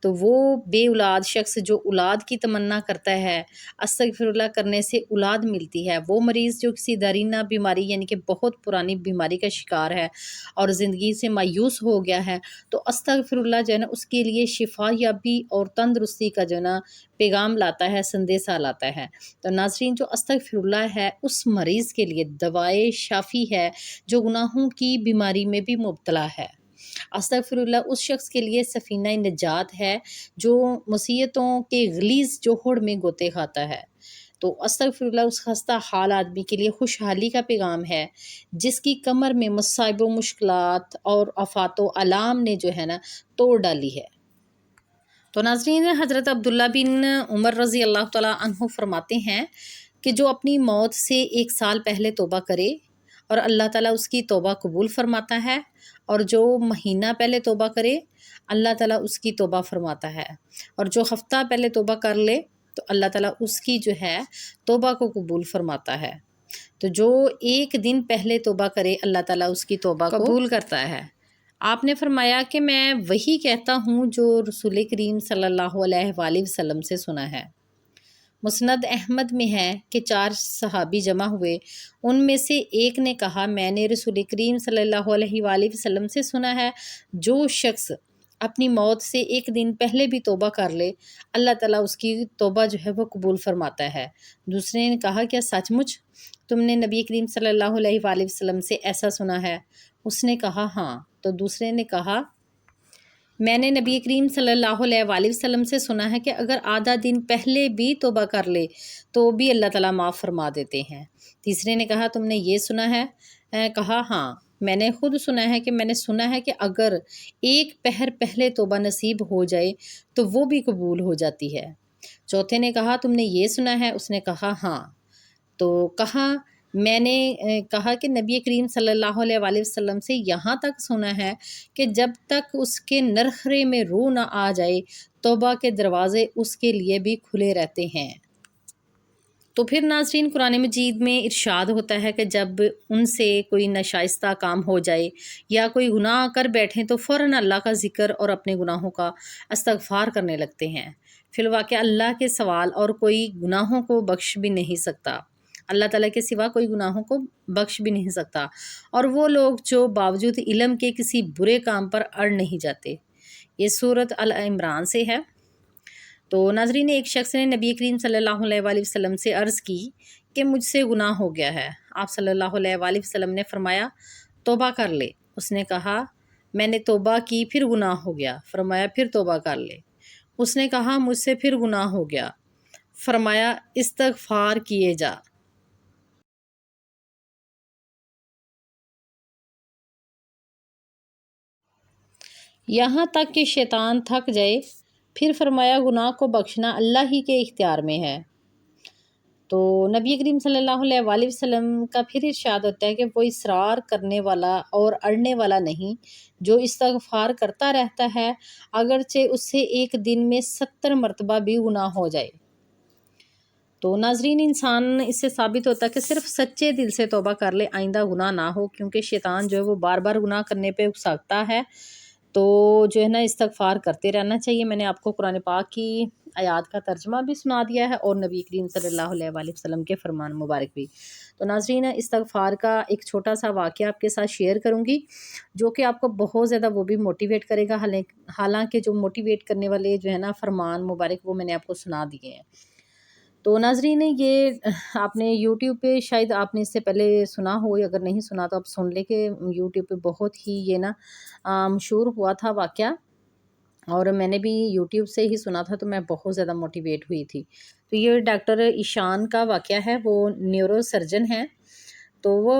تو وہ بے اولاد شخص جو اولاد کی تمنا کرتا ہے، استغفر اللہ کرنے سے اولاد ملتی ہے، وہ مریض جو کسی درینہ بیماری یعنی کہ بہت پرانی بیماری کا شکار ہے اور زندگی سے مایوس ہو گیا ہے، تو استغفر اللہ جو ہے نا اس کے لیے شفا یابی اور تندرستی کا جو ہے نا پیغام لاتا ہے، سندیسہ لاتا ہے۔ تو ناظرین، جو استغفر اللہ ہے اس مریض کے لیے دوائے شافی ہے جو گناہوں کی بیماری میں بھی مبتلا ہے۔ استغفر اللہ اس شخص کے لیے سفینہ نجات ہے جو مصیبتوں کے غلیظ جوہڑ میں گوتے کھاتا ہے۔ تو استغفر اللہ اس خستہ حال آدمی کے لیے خوشحالی کا پیغام ہے جس کی کمر میں مصائب و مشکلات اور آفات و آلام نے جو ہے نا توڑ ڈالی ہے۔ تو ناظرین، حضرت عبداللہ بن عمر رضی اللہ تعالیٰ عنہ فرماتے ہیں کہ جو اپنی موت سے 1 سال پہلے توبہ کرے اور اللہ تعالیٰ اس کی توبہ قبول فرماتا ہے، اور جو مہینہ پہلے توبہ کرے اللہ تعالیٰ اس کی توبہ فرماتا ہے، اور جو ہفتہ پہلے توبہ کر لے تو اللہ تعالیٰ اس کی جو ہے توبہ کو قبول فرماتا ہے۔ تو جو 1 دن پہلے توبہ کرے اللہ تعالیٰ اس کی توبہ کو قبول کرتا ہے۔ آپ نے فرمایا کہ میں وہی کہتا ہوں جو رسول کریم صلی اللہ علیہ وآلہ وسلم سے سنا ہے۔ مسند احمد میں ہے کہ 4 صحابی جمع ہوئے، ان میں سے ایک نے کہا میں نے رسول کریم صلی اللہ علیہ وآلہ وسلم سے سنا ہے جو شخص اپنی موت سے 1 دن پہلے بھی توبہ کر لے اللہ تعالیٰ اس کی توبہ جو ہے وہ قبول فرماتا ہے۔ دوسرے نے کہا کیا سچ مچ تم نے نبی کریم صلی اللہ علیہ وآلہ وسلم سے ایسا سنا ہے؟ اس نے کہا ہاں۔ تو دوسرے نے کہا میں نے نبی کریم صلی اللہ علیہ وآلہ وسلم سے سنا ہے کہ اگر آدھا دن پہلے بھی توبہ کر لے تو بھی اللہ تعالیٰ معاف فرما دیتے ہیں۔ تیسرے نے کہا تم نے یہ سنا ہے؟ کہا ہاں، میں نے خود سنا ہے کہ اگر 1 پہر پہلے توبہ نصیب ہو جائے تو وہ بھی قبول ہو جاتی ہے۔ چوتھے نے کہا تم نے یہ سنا ہے؟ اس نے کہا ہاں۔ تو میں نے کہا کہ نبی کریم صلی اللہ علیہ وآلہ وسلم سے یہاں تک سنا ہے کہ جب تک اس کے نرخرے میں روح نہ آ جائے توبہ کے دروازے اس کے لیے بھی کھلے رہتے ہیں۔ تو پھر ناظرین، قرآن مجید میں ارشاد ہوتا ہے کہ جب ان سے کوئی ناشائستہ کام ہو جائے یا کوئی گناہ کر بیٹھیں تو فوراً اللہ کا ذکر اور اپنے گناہوں کا استغفار کرنے لگتے ہیں۔ فی الواقع اللہ کے سوال اور کوئی گناہوں کو بخش بھی نہیں سکتا، اللہ تعالیٰ کے سوا کوئی گناہوں کو بخش بھی نہیں سکتا، اور وہ لوگ جو باوجود علم کے کسی برے کام پر اڑ نہیں جاتے۔ یہ سورۃ آل عمران سے ہے۔ تو ناظرین، ایک شخص نے نبی کریم صلی اللہ علیہ وآلہ وسلم سے عرض کی کہ مجھ سے گناہ ہو گیا ہے۔ آپ صلی اللہ علیہ وآلہ وسلم نے فرمایا توبہ کر لے۔ اس نے کہا میں نے توبہ کی پھر گناہ ہو گیا۔ فرمایا پھر توبہ کر لے۔ اس نے کہا مجھ سے پھر گناہ ہو گیا۔ فرمایا استغفار کیے جا۔ یہاں تک کہ شیطان تھک جائے۔ پھر فرمایا گناہ کو بخشنا اللہ ہی کے اختیار میں ہے۔ تو نبی کریم صلی اللہ علیہ وآلہ وسلم کا پھر ارشاد ہوتا ہے کہ وہ اصرار کرنے والا اور اڑنے والا نہیں جو استغفار کرتا رہتا ہے اگرچہ اس سے 1 دن میں 70 مرتبہ بھی گناہ ہو جائے۔ تو ناظرین، انسان اس سے ثابت ہوتا ہے کہ صرف سچے دل سے توبہ کر لے، آئندہ گناہ نہ ہو، کیونکہ شیطان جو ہے وہ بار بار گناہ کرنے پہ اکساتا ہے۔ تو جو ہے نا استغفار کرتے رہنا چاہیے۔ میں نے آپ کو قرآن پاک کی آیات کا ترجمہ بھی سنا دیا ہے اور نبی کریم صلی اللہ علیہ وآلہ وسلم کے فرمان مبارک بھی۔ تو ناظرین، استغفار کا ایک چھوٹا سا واقعہ آپ کے ساتھ شیئر کروں گی جو کہ آپ کو بہت زیادہ وہ بھی موٹیویٹ کرے گا، حالانکہ جو موٹیویٹ کرنے والے جو ہے نا فرمان مبارک وہ میں نے آپ کو سنا دیے ہیں۔ تو ناظرین، یہ آپ نے یوٹیوب پہ شاید آپ نے اس سے پہلے سنا ہو، اگر نہیں سنا تو آپ سن لیں کہ یوٹیوب پہ بہت ہی یہ نا مشہور ہوا تھا واقعہ، اور میں نے بھی یوٹیوب سے ہی سنا تھا تو میں بہت زیادہ موٹیویٹ ہوئی تھی۔ تو یہ ڈاکٹر ایشان کا واقعہ ہے، وہ نیورو سرجن ہیں۔ تو وہ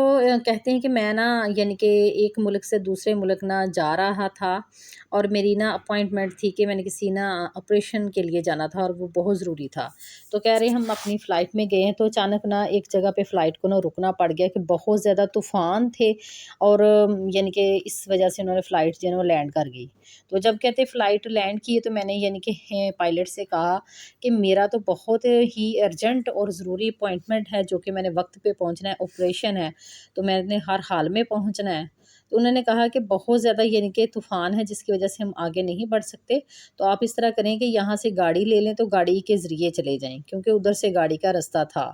کہتے ہیں کہ میں نا یعنی کہ ایک ملک سے دوسرے ملک نا جا رہا تھا اور میری نا اپوائنٹمنٹ تھی کہ میں نے کسی نا آپریشن کے لیے جانا تھا اور وہ بہت ضروری تھا۔ تو کہہ رہے ہم اپنی فلائٹ میں گئے ہیں تو اچانک نا ایک جگہ پہ فلائٹ کو نا رکنا پڑ گیا کہ بہت زیادہ طوفان تھے، اور یعنی کہ اس وجہ سے انہوں نے فلائٹ جو ہے نا لینڈ کر گئی۔ تو جب کہتے فلائٹ لینڈ کی تو میں نے یعنی کہ پائلٹ سے کہا کہ میرا تو بہت ہی ارجنٹ اور ضروری اپوائنٹمنٹ ہے جو کہ میں نے وقت پہ پہنچنا ہے، آپریشن ہے تو میں نے ہر حال میں پہنچنا ہے۔ تو انہوں نے کہا کہ بہت زیادہ یعنی کہ طوفان ہے جس کی وجہ سے ہم آگے نہیں بڑھ سکتے، تو آپ اس طرح کریں کہ یہاں سے گاڑی لے لیں تو گاڑی کے ذریعے چلے جائیں، کیونکہ ادھر سے گاڑی کا رستہ تھا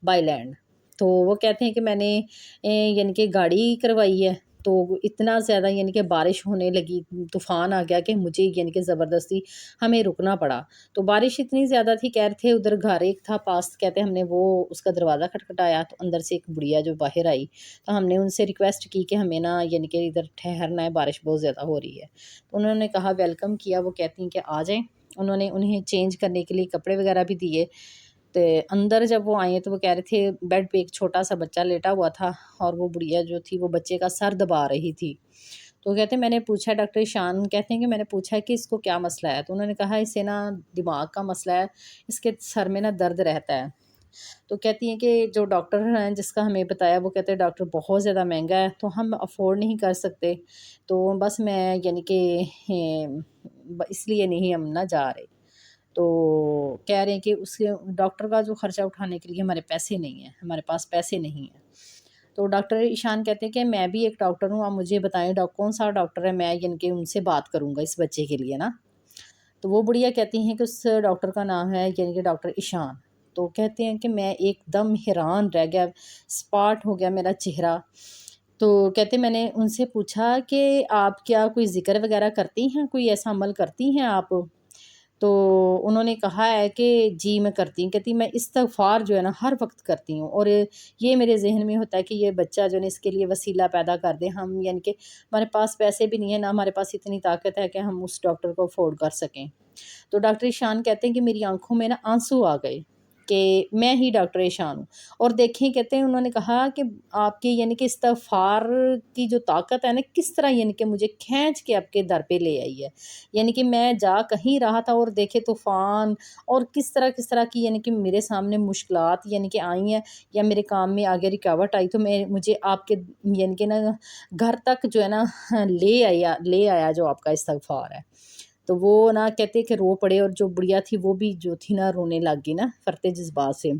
بائی لینڈ۔ تو وہ کہتے ہیں کہ میں نے یعنی کہ گاڑی کروائی ہے، تو اتنا زیادہ یعنی کہ بارش ہونے لگی، طوفان آ گیا کہ مجھے یعنی کہ زبردستی ہمیں رکنا پڑا۔ تو بارش اتنی زیادہ تھی، کہہ رہے تھے ادھر گھر ایک تھا پاس، کہتے ہیں ہم نے وہ اس کا دروازہ کھٹکھٹایا تو اندر سے ایک بڑھیا جو باہر آئی، تو ہم نے ان سے ریکویسٹ کی کہ ہمیں نا یعنی کہ ادھر ٹھہرنا ہے، بارش بہت زیادہ ہو رہی ہے۔ تو انہوں نے کہا ویلکم کیا، وہ کہتی ہیں کہ آ جائیں۔ انہوں نے انہیں چینج کرنے کے لیے کپڑے وغیرہ بھی دیے۔ تو اندر جب وہ آئے تو وہ کہہ رہے تھے بیڈ پہ ایک چھوٹا سا بچہ لیٹا ہوا تھا، اور وہ بڑھیا جو تھی وہ بچے کا سر دبا رہی تھی۔ تو کہتے ہیں میں نے پوچھا، ڈاکٹر ایشان کہتے ہیں کہ میں نے پوچھا کہ اس کو کیا مسئلہ ہے، تو انہوں نے کہا اسے نا دماغ کا مسئلہ ہے، اس کے سر میں نا درد رہتا ہے۔ تو کہتی ہیں کہ جو ڈاکٹر ہیں جس کا ہمیں بتایا، وہ کہتے ہیں ڈاکٹر بہت زیادہ مہنگا ہے تو ہم افورڈ نہیں کر سکتے، تو بس میں یعنی کہ اس لیے نہیں ہم نہ جا رہے۔ تو کہہ رہے ہیں کہ اس کے ڈاکٹر کا جو خرچہ اٹھانے کے لیے ہمارے پیسے نہیں ہیں، ہمارے پاس پیسے نہیں ہیں۔ تو ڈاکٹر ایشان کہتے ہیں کہ میں بھی ایک ڈاکٹر ہوں، آپ مجھے بتائیں کون سا ڈاکٹر ہے، میں یعنی کہ ان سے بات کروں گا اس بچے کے لیے نا۔ تو وہ بڑھیا کہتی ہیں کہ اس ڈاکٹر کا نام ہے یعنی کہ ڈاکٹر ایشان۔ تو کہتے ہیں کہ میں ایک دم حیران رہ گیا، اسپاٹ ہو گیا میرا چہرہ۔ تو کہتے میں نے ان سے پوچھا کہ آپ کیا کوئی ذکر وغیرہ کرتی ہیں، کوئی ایسا عمل کرتی ہیں آپ؟ تو انہوں نے کہا ہے کہ جی میں کرتی ہوں، کہتی میں استغفار جو ہے نا ہر وقت کرتی ہوں، اور یہ میرے ذہن میں ہوتا ہے کہ یہ بچہ جو ہے نا اس کے لیے وسیلہ پیدا کر دیں ہم، یعنی کہ ہمارے پاس پیسے بھی نہیں ہیں، نہ ہمارے پاس اتنی طاقت ہے کہ ہم اس ڈاکٹر کو افورڈ کر سکیں۔ تو ڈاکٹر ایشان کہتے ہیں کہ میری آنکھوں میں نا آنسو آ گئے کہ میں ہی ڈاکٹر ایشان ہوں، اور دیکھیں کہتے ہیں انہوں نے کہا کہ آپ کی یعنی کہ استغفار کی جو طاقت ہے نا کس طرح یعنی کہ مجھے کھینچ کے آپ کے در پہ لے آئی ہے، یعنی کہ میں جا کہیں رہا تھا اور دیکھے طوفان اور کس طرح کی یعنی کہ میرے سامنے مشکلات یعنی کہ آئی ہیں، یا میرے کام میں آگے رکاوٹ آئی، تو مجھے آپ کے یعنی کہ نا گھر تک جو ہے نا لے آیا جو آپ کا استغفار ہے۔ تو وہ نا کہتے کہ رو پڑے، اور جو بڑھیا تھی وہ بھی جو تھی نا رونے لگ گئی نا فرتے جذبات سے۔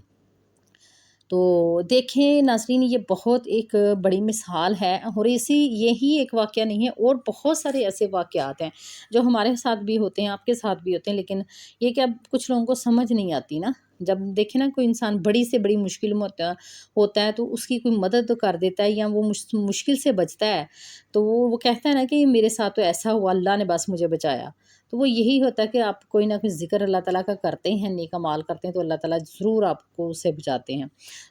تو دیکھیں ناظرین، یہ بہت ایک بڑی مثال ہے، اور یہی ایک واقعہ نہیں ہے، اور بہت سارے ایسے واقعات ہیں جو ہمارے ساتھ بھی ہوتے ہیں، آپ کے ساتھ بھی ہوتے ہیں، لیکن یہ کہ اب کچھ لوگوں کو سمجھ نہیں آتی نا۔ جب دیکھیں نا کوئی انسان بڑی سے بڑی مشکل میں ہوتا ہے تو اس کی کوئی مدد کر دیتا ہے، یا وہ مشکل سے بچتا ہے، تو وہ کہتا ہے نا کہ میرے ساتھ تو ایسا ہوا، اللہ نے بس مجھے بچایا۔ تو وہ یہی ہوتا ہے کہ آپ کوئی نہ کوئی ذکر اللہ تعالیٰ کا کرتے ہیں، نیک اعمال کرتے ہیں، تو اللہ تعالیٰ ضرور آپ کو اس سے بچاتے ہیں۔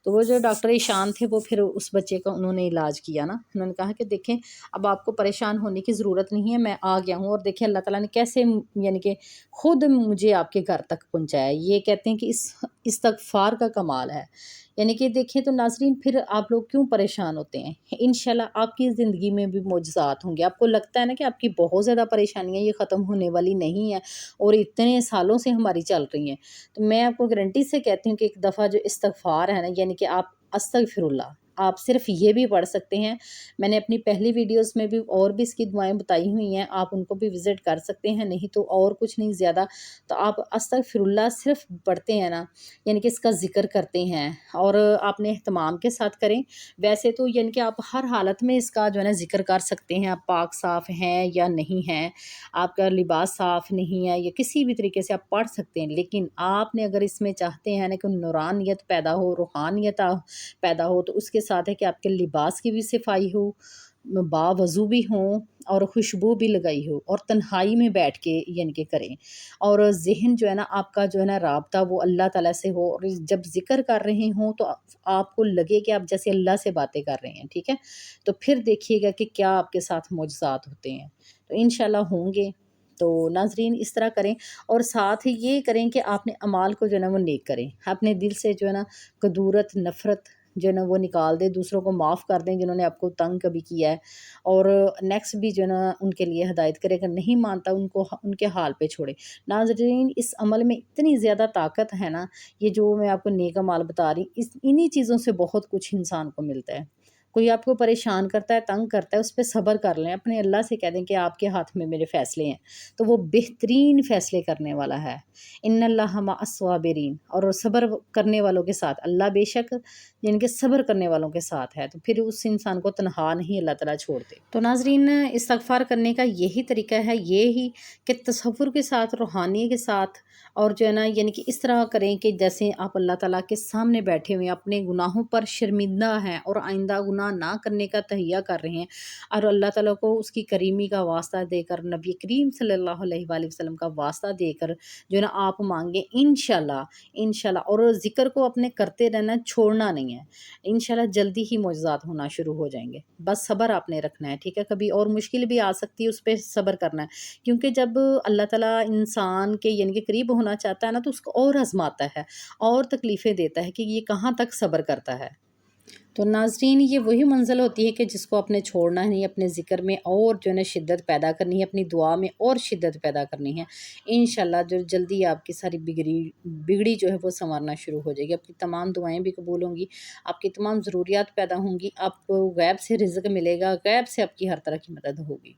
تو وہ جو ڈاکٹر ایشان تھے وہ پھر اس بچے کا انہوں نے علاج کیا نا، انہوں نے کہا کہ دیکھیں اب آپ کو پریشان ہونے کی ضرورت نہیں ہے، میں آ گیا ہوں، اور دیکھیں اللہ تعالیٰ نے کیسے یعنی کہ خود مجھے آپ کے گھر تک پہنچایا۔ یہ کہتے ہیں کہ اس استغفار کا کمال ہے، یعنی کہ دیکھیں تو ناظرین پھر آپ لوگ کیوں پریشان ہوتے ہیں؟ انشاءاللہ آپ کی زندگی میں بھی معجزات ہوں گے۔ آپ کو لگتا ہے نا کہ آپ کی بہت زیادہ پریشانیاں یہ ختم ہونے والی نہیں ہیں، اور اتنے سالوں سے ہماری چل رہی ہیں، تو میں آپ کو گارنٹی سے کہتی ہوں کہ ایک دفعہ جو استغفار ہے نا، یعنی کہ آپ استغفر اللہ، آپ صرف یہ بھی پڑھ سکتے ہیں۔ میں نے اپنی پہلی ویڈیوز میں بھی اور بھی اس کی دعائیں بتائی ہوئی ہیں، آپ ان کو بھی وزٹ کر سکتے ہیں، نہیں تو اور کچھ نہیں زیادہ، تو آپ استغفر اللہ صرف پڑھتے ہیں نا، یعنی کہ اس کا ذکر کرتے ہیں، اور آپ نے اہتمام کے ساتھ کریں۔ ویسے تو یعنی کہ آپ ہر حالت میں اس کا جو ہے نا ذکر کر سکتے ہیں، آپ پاک صاف ہیں یا نہیں ہیں، آپ کا لباس صاف نہیں ہے، یا کسی بھی طریقے سے آپ پڑھ سکتے ہیں، لیکن آپ نے اگر اس میں چاہتے ہیں نا کہ نورانیت پیدا ہو، روحانیت پیدا ہو، تو اس کے ساتھ ہے کہ آپ کے لباس کی بھی صفائی ہو، باوضو بھی ہوں، اور خوشبو بھی لگائی ہو، اور تنہائی میں بیٹھ کے یعنی کہ کریں، اور ذہن جو ہے نا آپ کا جو ہے نا رابطہ وہ اللہ تعالیٰ سے ہو، اور جب ذکر کر رہے ہوں تو آپ کو لگے کہ آپ جیسے اللہ سے باتیں کر رہے ہیں، ٹھیک ہے؟ تو پھر دیکھیے گا کہ کیا آپ کے ساتھ معجزات ہوتے ہیں، تو انشاءاللہ ہوں گے۔ تو ناظرین اس طرح کریں، اور ساتھ ہی یہ کریں کہ آپ نے اعمال کو جو ہے نا وہ نیک کریں، اپنے دل سے جو ہے نا کدورت، نفرت جو ہے نا وہ نکال دیں، دوسروں کو معاف کر دیں جنہوں نے آپ کو تنگ کبھی کیا ہے، اور نیکسٹ بھی جو ہے نا ان کے لیے ہدایت کرے، اگر نہیں مانتا ان کو ان کے حال پہ چھوڑے۔ ناظرین اس عمل میں اتنی زیادہ طاقت ہے نا، یہ جو میں آپ کو نیک اعمال بتا رہی ہوں، انہی چیزوں سے بہت کچھ انسان کو ملتا ہے۔ کوئی آپ کو پریشان کرتا ہے، تنگ کرتا ہے، اس پہ صبر کر لیں، اپنے اللہ سے کہہ دیں کہ آپ کے ہاتھ میں میرے فیصلے ہیں، تو وہ بہترین فیصلے کرنے والا ہے۔ ان اللہ مع الصابرین، اور صبر کرنے والوں کے ساتھ اللہ بے شک جن کے صبر کرنے والوں کے ساتھ ہے، تو پھر اس انسان کو تنہا نہیں اللہ تعالیٰ چھوڑتے۔ تو ناظرین، استغفار کرنے کا یہی طریقہ ہے، یہی کہ تصور کے ساتھ، روحانی کے ساتھ، اور جو ہے نا یعنی کہ اس طرح کریں کہ جیسے آپ اللہ تعالیٰ کے سامنے بیٹھے ہوئے ہیں، اپنے گناہوں پر شرمندہ ہیں اور آئندہ گناہ نہ کرنے کا تہیہ کر رہے ہیں، اور اللہ تعالیٰ کو اس کی کریمی کا واسطہ دے کر، نبی کریم صلی اللہ علیہ وآلہ وسلم کا واسطہ دے کر جو ہے نا آپ مانگیں انشاءاللہ، اور ذکر کو اپنے کرتے رہنا، چھوڑنا نہیں ہے، انشاءاللہ جلدی ہی معجزات ہونا شروع ہو جائیں گے۔ بس صبر آپ نے رکھنا ہے، ٹھیک ہے؟ کبھی اور مشکل بھی آ سکتی ہے، اس پہ صبر کرنا ہے، کیونکہ جب اللہ تعالیٰ انسان کے یعنی کہ قریب ہونا چاہتا ہے نا، تو اس کو اور آزماتا ہے اور تکلیفیں دیتا ہے کہ یہ کہاں تک صبر کرتا ہے۔ تو ناظرین، یہ وہی منزل ہوتی ہے کہ جس کو اپنے چھوڑنا نہیں، اپنے ذکر میں اور جو ہے نا شدت پیدا کرنی ہے، اپنی دعا میں اور شدت پیدا کرنی ہے، انشاءاللہ جو جلدی آپ کی ساری بگڑی جو ہے وہ سنورنا شروع ہو جائے گی، آپ کی تمام دعائیں بھی قبول ہوں گی، آپ کی تمام ضروریات پیدا ہوں گی، آپ کو غیب سے رزق ملے گا، غیب سے آپ کی ہر طرح کی مدد ہوگی۔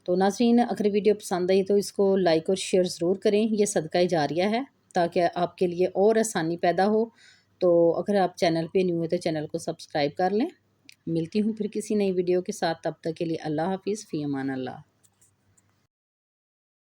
تو ناظرین، اگر ویڈیو پسند آئی تو اس کو لائک اور شیئر ضرور کریں، یہ صدقہ جاریہ ہے تاکہ آپ کے لیے اور آسانی پیدا ہو۔ تو اگر آپ چینل پہ نیو ہیں تو چینل کو سبسکرائب کر لیں۔ ملتی ہوں پھر کسی نئی ویڈیو کے ساتھ، تب تک کے لیے اللہ حافظ، فی امان اللہ۔